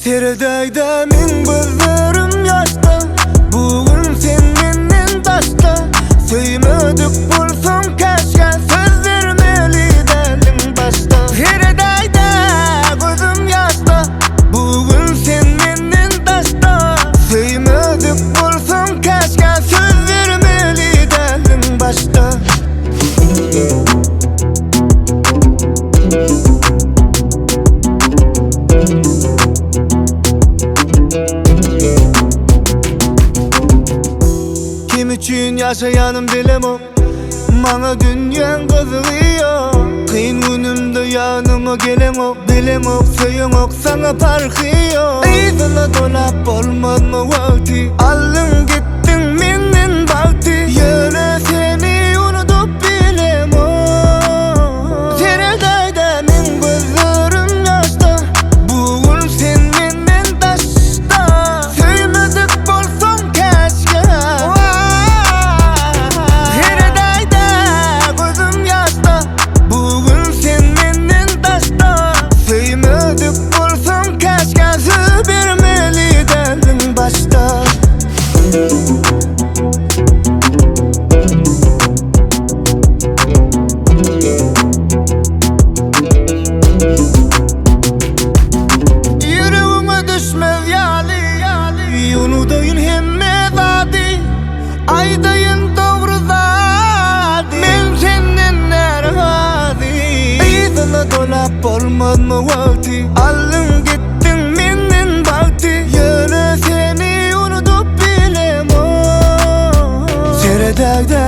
Teredayda min gözlerim yaşta, bugün sen menden başka. Söymedik bulsun keşke, söz vermeli dedim başta. Teredayda gözüm yaşta, bugün sen menden başka. Söymedik bulsun keşke, söz vermeli dedim başta. Kim üçün yaşayanım bilemem, bana dünyan kızıyor. Kıyın günümde yanıma gelemem, bilemem söylemek sana farkıyor. İzine dolap olmaz mı vakti, aldın gittin menden baktı. Yine seni unutup bilemem. Teredayda min gözlerim yaşta, bugün sen menden taşta. Söylemedik bolsun keşke. Teredayda gözüm yaşta, bugün sen menden taşta. Söylemedik bolsun keşke, söz vermeli dedim başta. Yüreğime düşmez yali, yunudayın hemme zadi, aydayın doğru zadi. Men senden nervadi, izine dolap olmaz mı vakti, aldın gittin menden baktı. Yine seni unutup bilemem. Teredayda